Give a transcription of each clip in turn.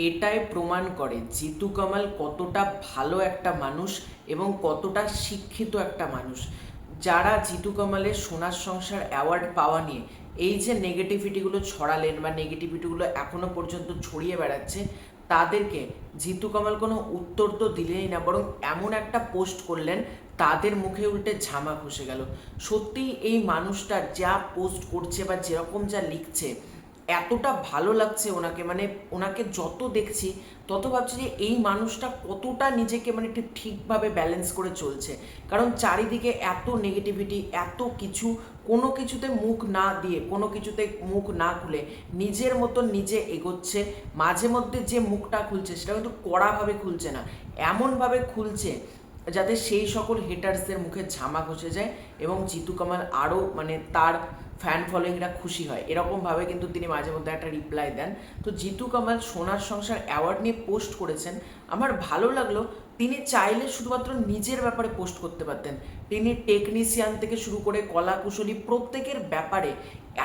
এটাই প্রমাণ করে জিতু কামাল কতটা ভালো একটা মানুষ এবং কতটা শিক্ষিত একটা মানুষ। যারা জিতু কামালের সোনার সংসার অ্যাওয়ার্ড পাওয়া নিয়ে এই যে নেগেটিভিটিগুলো ছড়ালেন বা নেগেটিভিটিগুলো এখনো পর্যন্ত ছড়িয়ে বেড়াচ্ছে, তাদেরকে জিতু কামাল কোনো উত্তর তো দিলেই না, বরং এমন একটা পোস্ট করলেন তাদের মুখে উল্টে ঝামা ঘষে গেল। সত্যি এই মানুষটা যা পোস্ট করছে বা যেরকম যা লিখছে এতটা ভালো লাগছে ওনাকে, মানে ওনাকে যত দেখছি তত ভাবছি যে এই মানুষটা কতটা নিজেকে মানে একটু ঠিকভাবে ব্যালেন্স করে চলছে। কারণ চারিদিকে এত নেগেটিভিটি, এত কিছু, কোনো কিছুতে মুখ না দিয়ে, কোনো কিছুতে মুখ না খুলে নিজের মতন নিজে এগোচ্ছে। মাঝে মধ্যে যে মুখটা খুলছে সেটা কিন্তু কড়াভাবে খুলছে না, এমনভাবে খুলছে যাতে সেই সকল হেটার্সদের মুখে ঝামা ঘষে যায় এবং জিতু কামাল আরও মানে তার ফ্যান ফলোয়িংরা খুশি হয়, এরকমভাবে কিন্তু তিনি মাঝে মধ্যে একটা রিপ্লাই দেন। তো জিতু কামাল সোনার সংসার অ্যাওয়ার্ড নিয়ে পোস্ট করেছেন, আমার ভালো লাগলো। তিনি চাইলে শুধুমাত্র নিজের ব্যাপারে পোস্ট করতে পারতেন, তিনি টেকনিশিয়ান থেকে শুরু করে কলাকুশলী প্রত্যেকের ব্যাপারে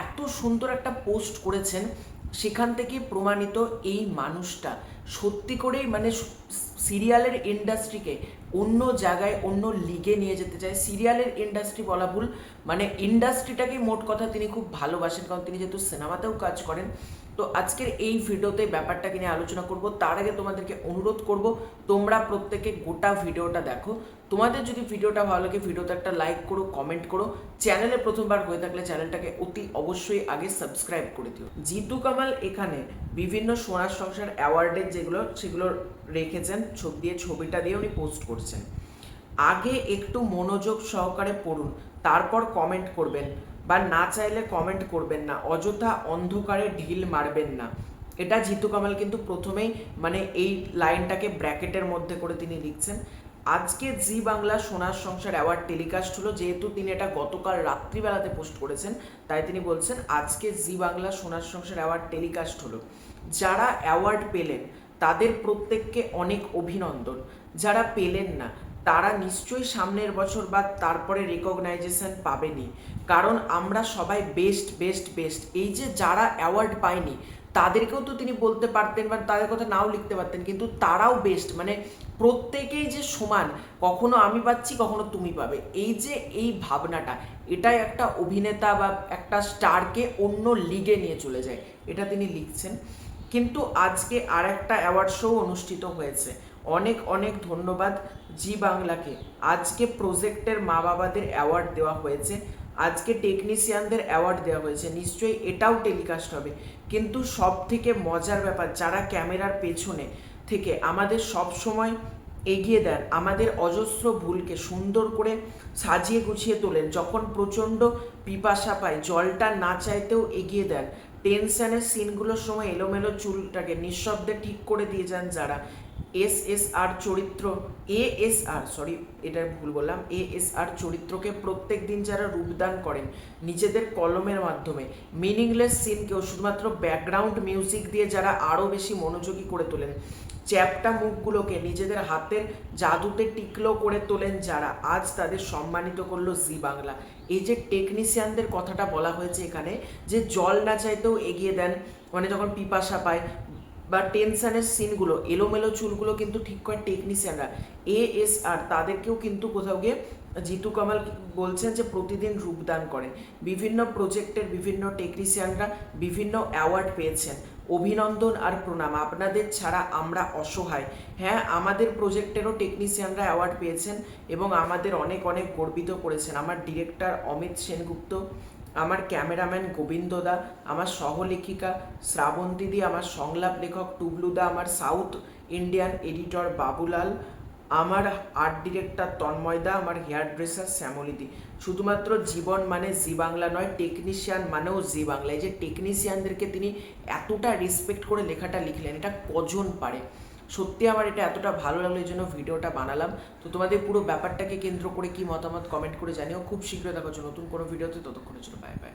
এত সুন্দর একটা পোস্ট করেছেন। সেখান থেকেই প্রমাণিত এই মানুষটা সত্যি করেই মানে সিরিয়ালের ইন্ডাস্ট্রিকে অন্য জায়গায়, অন্য লিগে নিয়ে যেতে চায়। সিরিয়ালের ইন্ডাস্ট্রি বলা ভুল, মানে ইন্ডাস্ট্রিটাকেই মোট কথা তিনি খুব ভালোবাসেন, কারণ তিনি যেহেতু সিনেমাতেও কাজ করেন। তো আজকের এই ভিডিওতে ব্যাপারটাকে নিয়ে আলোচনা করব। তার আগে তোমাদেরকে অনুরোধ করব তোমরা প্রত্যেকে গোটা ভিডিওটা দেখো। তোমাদের যদি ভিডিওটা ভালো লাগে ভিডিওতে একটা লাইক করো, কমেন্ট করো। চ্যানেলে প্রথমবার হয়ে থাকলে চ্যানেলটাকে অতি অবশ্যই আগে সাবস্ক্রাইব করে দিও। জিতু কামাল এখানে বিভিন্ন সোনার সংসার অ্যাওয়ার্ডের সেগুলো রেখেছেন, ছবিটা দিয়ে উনি পোস্ট করছেন। আগে একটু মনোযোগ সহকারে পড়ুন, তারপর কমেন্ট করবেন, বা না চাইলে কমেন্ট করবেন না, অযথা অন্ধকারে ঢিল মারবেন না। এটা জিতু কামাল কিন্তু প্রথমেই মানে এই লাইনটাকে ব্র্যাকেটের মধ্যে করে তিনি লিখছেন। আজকে জি বাংলা সোনার সংসার অ্যাওয়ার্ড টেলিকাস্ট হলো, যেহেতু তিনি এটা গতকাল রাত্রিবেলাতে পোস্ট করেছেন তাই তিনি বলছেন আজকে জি বাংলা সোনার সংসার অ্যাওয়ার্ড টেলিকাস্ট হলো। যারা অ্যাওয়ার্ড পেলেন তাদের প্রত্যেককে অনেক অভিনন্দন, যারা পেলেন না তারা নিশ্চয়ই সামনের বছর বা তারপরে রেকগনাইজেশন পাবেনই, কারণ আমরা সবাই বেস্ট বেস্ট বেস্ট। এই যে যারা অ্যাওয়ার্ড পায়নি তাদেরকেও তো তিনি বলতে পারতেন বা তাদের কথা নাও লিখতে পারতেন, কিন্তু তারাও বেস্ট, মানে প্রত্যেকেই যে সমান, কখনো আমি পাচ্ছি কখনো তুমি পাবে, এই যে এই ভাবনাটা, এটাই একটা অভিনেতা বা একটা স্টারকে অন্য লিগে নিয়ে চলে যায়, এটা তিনি লিখছেন। কিন্তু আজকে আর একটা অ্যাওয়ার্ড শো অনুষ্ঠিত হয়েছে, অনেক অনেক ধন্যবাদ জি বাংলাকে। আজকে প্রজেক্টের মা বাবাদের অ্যাওয়ার্ড দেওয়া হয়েছে, আজকে টেকনিশিয়ানদের অ্যাওয়ার্ড দেওয়া হয়েছে, নিশ্চয়ই এটাও টেলিকাস্ট হবে। কিন্তু সব থেকে মজার ব্যাপার, যারা ক্যামেরার পেছনে থেকে আমাদের সব সময় এগিয়ে দেন, আমাদের অজস্র ভুলকে সুন্দর করে সাজিয়ে গুছিয়ে তোলেন, যখন প্রচণ্ড পিপাসা পায় জলটা না চাইতেও এগিয়ে দেন, টেনশনের সিনগুলোর সময় এলোমেলো চুলটাকে নিঃশব্দে ঠিক করে দিয়ে যান যারা, এসএসআর চরিত্র, এটা ভুল বললাম, এএসআর চরিত্রকে প্রত্যেক দিন যারা রূপদান করেন নিজেদের কলমের মাধ্যমে, মিনিংলেস সিনকেও শুধুমাত্র ব্যাকগ্রাউন্ড মিউজিক দিয়ে যারা আরও বেশি মনোযোগী করে তোলেন, চ্যাপ্টা মুখগুলোকে নিজেদের হাতের জাদুতে টিকলো করে তোলেন যারা, আজ তাদের সম্মানিত করলো জি বাংলা। এই যে টেকনিশিয়ানদের কথাটা বলা হয়েছে এখানে, যে জল না চাইতেও এগিয়ে দেন, মানে যখন পিপাসা পায় বা টেনশনের সিনগুলো, এলোমেলো চুলগুলো কিন্তু ঠিক করে টেকনিশিয়ানরা, এএসআর তাদেরকেও কিন্তু কোথাও গিয়ে জিতু কামাল বলছেন যে প্রতিদিন রূপদান করেন। বিভিন্ন প্রজেক্টের বিভিন্ন টেকনিশিয়ানরা বিভিন্ন অ্যাওয়ার্ড পেয়েছেন, অভিনন্দন আর প্রণাম, আপনাদের ছাড়া আমরা অসহায়। হ্যাঁ, আমাদের প্রজেক্টেরও টেকনিশিয়ানরা অ্যাওয়ার্ড পেয়েছেন এবং আমাদের অনেক অনেক গর্বিত করেছেন। আমার ডিরেক্টর অমিত সেনগুপ্ত, আমার ক্যামেরাম্যান গোবিন্দদা, আমার সহলেখিকা শ্রাবন্তীদি, আমার সংলাপ লেখক টুবলুদা, আমার সাউথ ইন্ডিয়ান এডিটর বাবুলাল, আমার আর্ট ডিরেক্টর তন্ময়দা, আমার হেয়ার ড্রেসার শ্যামলিদি। শুধুমাত্র জীবন মানে জি বাংলা নয়, টেকনিশিয়ান মানেও জি বাংলা। এই যে টেকনিশিয়ানদেরকে তিনি এতটা রেসপেক্ট করে লেখাটা লিখলেন, এটা কজন পারে। সত্যি আমার এটা এতটা ভালো লাগলো, এই জন্য ভিডিওটা বানালাম। তো তোমাদের পুরো ব্যাপারটাকে কেন্দ্র করে কি মতামত কমেন্ট করে জানিও। খুব শীঘ্রই দেখা হচ্ছে নতুন কোনো ভিডিওতে, ততক্ষণের জন্য বাই বাই।